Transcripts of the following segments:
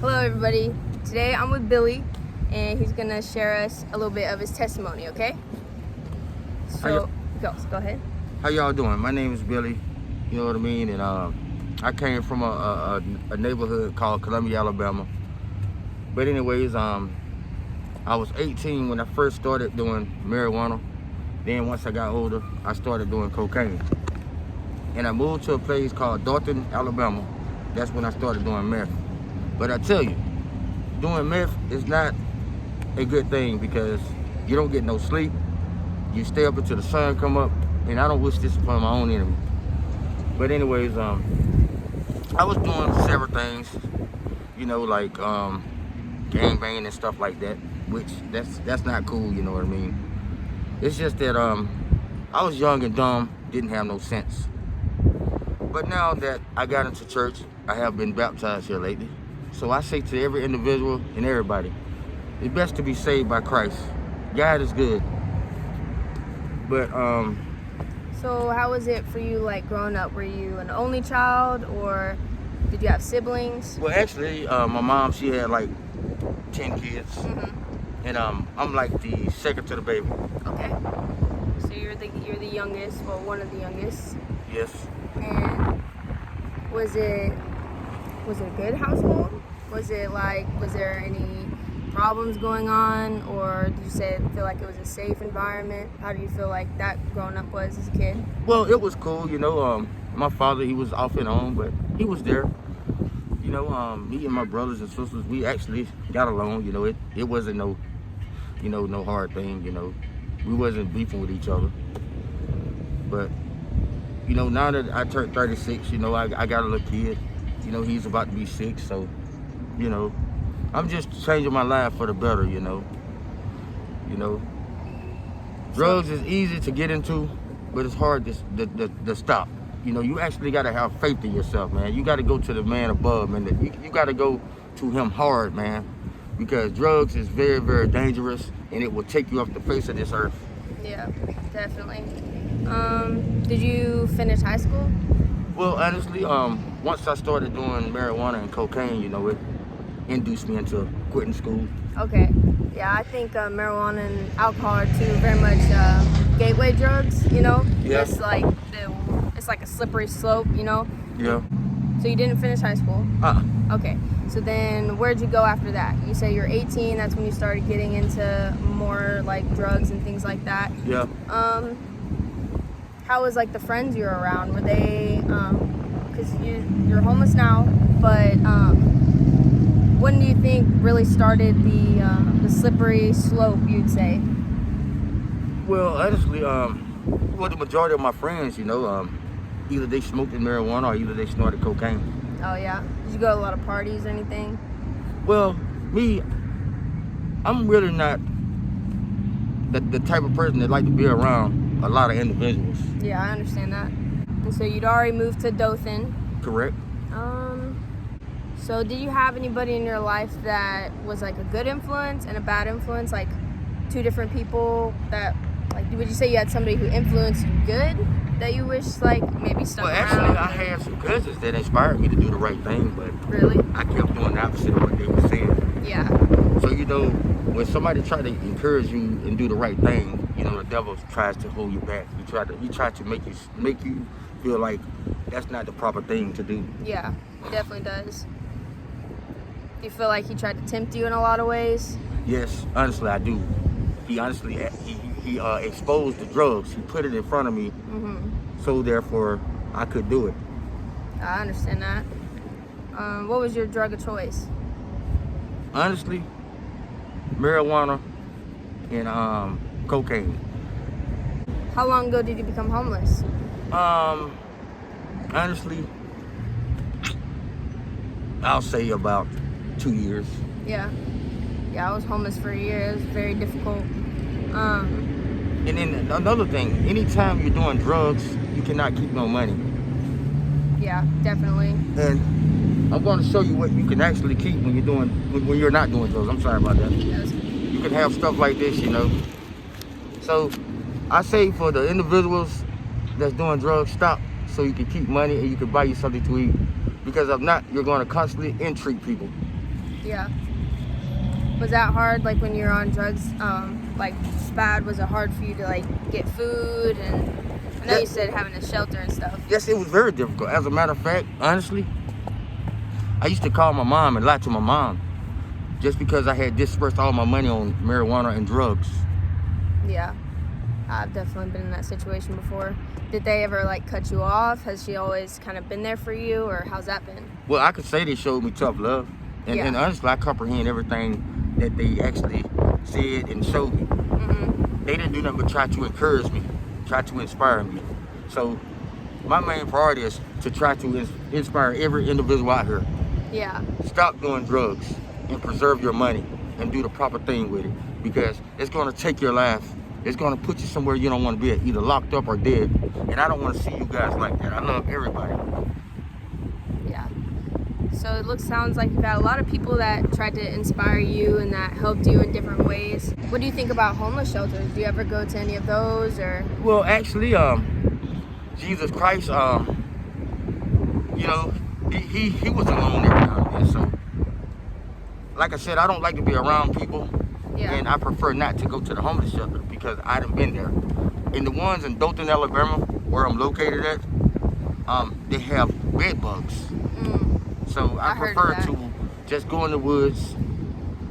Hello everybody. Today I'm with Billy and he's gonna share us a little bit of his testimony, okay? So go ahead. How y'all doing? My name is Billy, you know what I mean? And I came from a neighborhood called Columbia, Alabama. But anyways, I was 18 when I first started doing marijuana. Then once I got older, I started doing cocaine. And I moved to a place called Dalton, Alabama. That's when I started doing meth. But I tell you, doing meth is not a good thing because you don't get no sleep. You stay up until the sun come up, and I don't wish this upon my own enemy. But anyways, I was doing several things, you know, like gang banging and stuff like that, which that's not cool, you know what I mean? It's just that I was young and dumb, didn't have no sense. But now that I got into church, I have been baptized here lately. So I say to every individual and everybody, it's best to be saved by Christ. God is good. But So how was it for you, like, growing up? Were you an only child or did you have siblings? Well, actually, my mom, she had like 10 kids. And I'm like the second to the baby. Okay. So you're the youngest, well, one of the youngest. Yes. And was it a good household? Was there any problems going on, or did you feel like it was a safe environment? How do you feel like that growing up was as a kid? Well, it was cool, you know. My father, he was off and on, but he was there. You know, me and my brothers and sisters, we actually got along. You know, it wasn't no hard thing. You know, we wasn't beefing with each other. But you know, now that I turned 36, you know, I got a little kid. You know, he's about to be 6, so, you know, I'm just changing my life for the better, you know. You know, drugs is easy to get into, but it's hard to stop. You know, you actually got to have faith in yourself, man. You got to go to the man above, man. You got to go to him hard, man, because drugs is very, very dangerous, and it will take you off the face of this earth. Yeah, definitely. Did you finish high school? Well, honestly, once I started doing marijuana and cocaine, you know, it induced me into quitting school. Okay. Yeah, I think marijuana and alcohol are two very much gateway drugs, you know? Yeah. It's like a slippery slope, you know? Yeah. So you didn't finish high school? Okay. So then where'd you go after that? You say you're 18, that's when you started getting into more like drugs and things like that. Yeah. How was like the friends you were around? Were they, because you're homeless now, but when do you think really started the slippery slope, you'd say? Well, honestly, the majority of my friends, you know, either they smoked marijuana or either they snorted cocaine. Oh yeah? Did you go to a lot of parties or anything? Well, me, I'm really not the type of person that like to be around a lot of individuals. Yeah, I understand that. And so you'd already moved to Dothan. Correct. So did you have anybody in your life that was like a good influence and a bad influence, like two different people that, like, would you say you had somebody who influenced you good that you wish like maybe stuck around? Well, actually, I had some cousins that inspired me to do the right thing, but really, I kept doing the opposite of what they were saying. Yeah. So, you know, when somebody try to encourage you and do the right thing, you know, the devil tries to hold you back. He try to make you feel like that's not the proper thing to do. Yeah, it definitely does. Do you feel like he tried to tempt you in a lot of ways? Yes, honestly, I do. He honestly he exposed the drugs. He put it in front of me, so therefore I could do it. I understand that. What was your drug of choice? Honestly, marijuana and cocaine. How long ago did you become homeless? Honestly, I'll say about 2 years. Yeah, I was homeless for a year. It was very difficult. And then another thing, anytime you're doing drugs, you cannot keep no money. Yeah, definitely. And I'm going to show you what you can actually keep when you're not doing drugs. I'm sorry about that. Yes. You can have stuff like this, you know. So I say for the individuals that's doing drugs, stop so you can keep money and you can buy you something to eat. Because if not, you're going to constantly entreat people. Yeah. Was that hard, like when you're on drugs, like bad? Was it hard for you to like get food? And I know you said having a shelter and stuff. Yes, it was very difficult. As a matter of fact, honestly, I used to call my mom and lie to my mom just because I had dispersed all my money on marijuana and drugs. Yeah, I've definitely been in that situation before. Did they ever like cut you off? Has she always kind of been there for you, or how's that been? Well, I could say they showed me tough love. And honestly, I comprehend everything that they actually said and showed me. Mm-hmm. They didn't do nothing but try to encourage me, try to inspire me. So my main priority is to try to inspire every individual out here. Yeah. Stop doing drugs and preserve your money and do the proper thing with it, because it's going to take your life. It's going to put you somewhere you don't want to be at, either locked up or dead. And I don't want to see you guys like that. I love everybody. Yeah. So sounds like you've had a lot of people that tried to inspire you and that helped you in different ways. What do you think about homeless shelters? Do you ever go to any of those, or? Well, actually, Jesus Christ, you know, he was alone every now and then. So, like I said, I don't like to be around people. Yeah. And I prefer not to go to the homeless shelter because I done been there. And the ones in Dothan, Alabama, where I'm located at, they have bed bugs. So I prefer to just go in the woods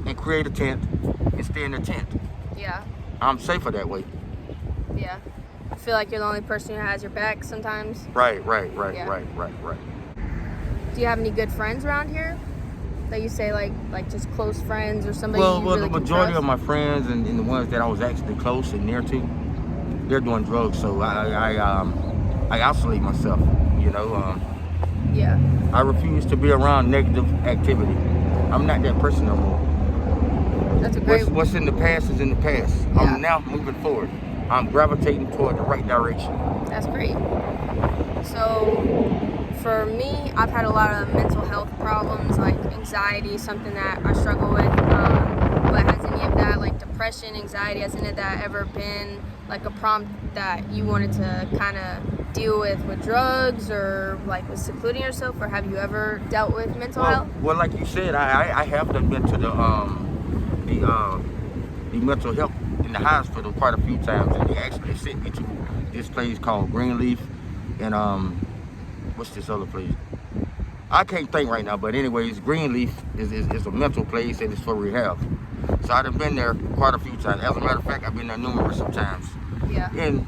and create a tent and stay in the tent. Yeah. I'm safer that way. Yeah. I feel like you're the only person who has your back sometimes. Right. Yeah. Do you have any good friends around here that you say like just close friends or somebody? Well, you really the majority of my friends and the ones that I was actually close and near to, they're doing drugs. So I isolate myself. You know. Yeah. I refuse to be around negative activity. I'm not that person no more. That's a great. What's in the past is in the past. Yeah. I'm now moving forward. I'm gravitating toward the right direction. That's great. So, for me, I've had a lot of mental health problems, like anxiety, something that I struggle with. But has any of that, like depression, anxiety, has any of that ever been like a prompt that you wanted to kind of deal with drugs, or like with secluding yourself, or have you ever dealt with mental health? Well, like you said, I have been to the mental health in the hospital quite a few times, and they actually sent me to this place called Greenleaf, and what's this other place? I can't think right now, but anyways, Greenleaf is a mental place and it's for rehab. So I've been there quite a few times. As a matter of fact, I've been there numerous of times. Yeah. And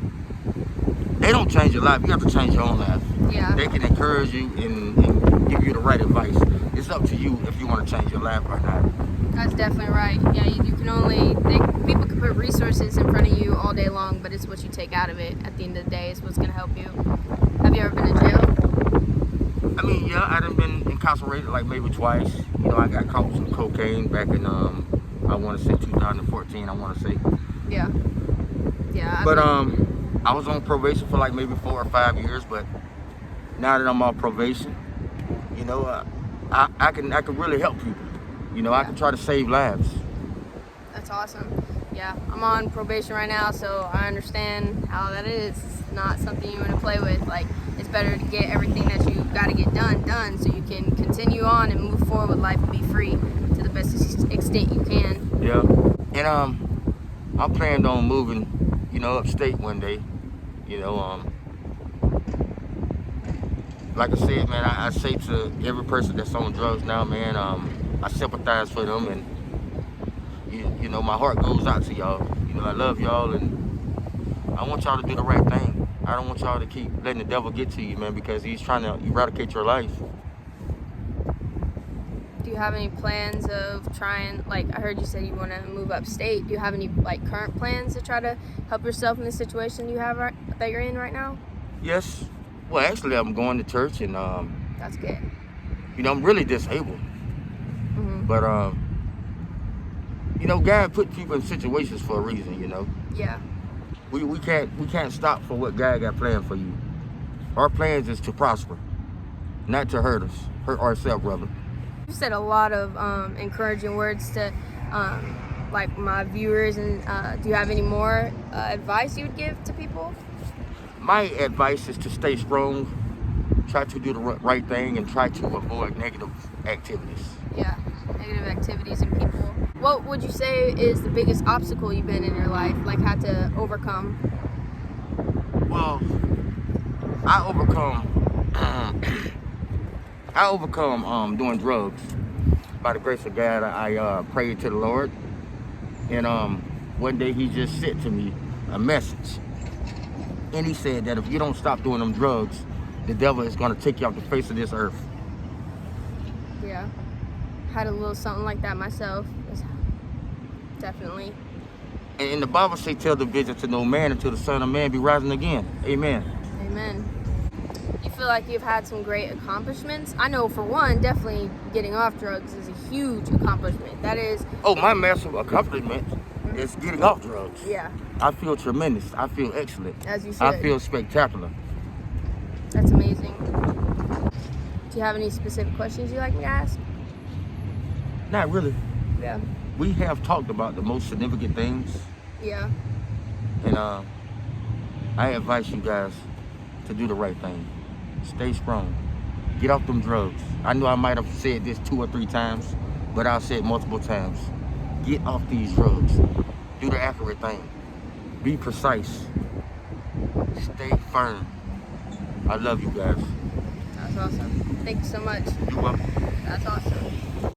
they don't change your life. You have to change your own life. Yeah. They can encourage you and give you the right advice. It's up to you if you want to change your life or not. That's definitely right. Yeah, you can only people can put resources in front of you all day long, but it's what you take out of it at the end of the day is what's going to help you. Have you ever been to jail? I mean, yeah, I done been incarcerated like maybe twice. You know, I got caught with some cocaine back in I want to say 2014. I want to say. Yeah. Yeah. But I was on probation for like maybe 4 or 5 years. But now that I'm on probation, you know, I can really help people. You know, I can try to save lives. That's awesome. Yeah, I'm on probation right now, so I understand how that is. It's not something you want to play with. Like, it's better to get everything that you got to get done, so you can continue on and move forward with life and be free to the best extent you can. Yeah, and I'm planning on moving, you know, upstate one day. You know, like I said, man, I say to every person that's on drugs now, man, I sympathize for them, and you know, my heart goes out to y'all. You know, I love y'all, and I want y'all to do the right thing. I don't want y'all to keep letting the devil get to you, man, because he's trying to eradicate your life. Do you have any plans of trying, like I heard you said you want to move upstate. Do you have any like current plans to try to help yourself in the situation you have that you're in right now? Yes. Well, actually, I'm going to church, and that's good. You know, I'm really disabled. Mm-hmm. But you know, God put people in situations for a reason. You know. Yeah. We can't stop for what God got planned for you. Our plans is to prosper, not to hurt ourselves, brother. You said a lot of encouraging words to like my viewers, and do you have any more advice you would give to people? My advice is to stay strong, try to do the right thing, and try to avoid negative activities. Yeah, negative activities. activities and people. What would you say is the biggest obstacle you've been in your life, like had to overcome? Well, I overcome doing drugs. By the grace of God, I prayed to the Lord, and one day He just said to me a message, and He said that if you don't stop doing them drugs, the devil is going to take you off the face of this earth. Yeah, had a little something like that myself. Definitely. And the Bible says, "Tell the vision to no man until the Son of Man be rising again." Amen. Amen. You feel like you've had some great accomplishments? I know, for one, definitely getting off drugs is a huge accomplishment. That is. Oh, my massive accomplishment is getting off drugs. Yeah. I feel tremendous. I feel excellent. As you should. I feel spectacular. That's amazing. Do you have any specific questions you'd like me to ask? Not really. Yeah. We have talked about the most significant things, Yeah. and I advise you guys to do the right thing. Stay strong. Get off them drugs. I know I might have said this 2 or 3 times, but I'll say it multiple times. Get off these drugs. Do the accurate thing. Be precise. Stay firm. I love you guys. That's awesome. Thank you so much. You're welcome. That's awesome.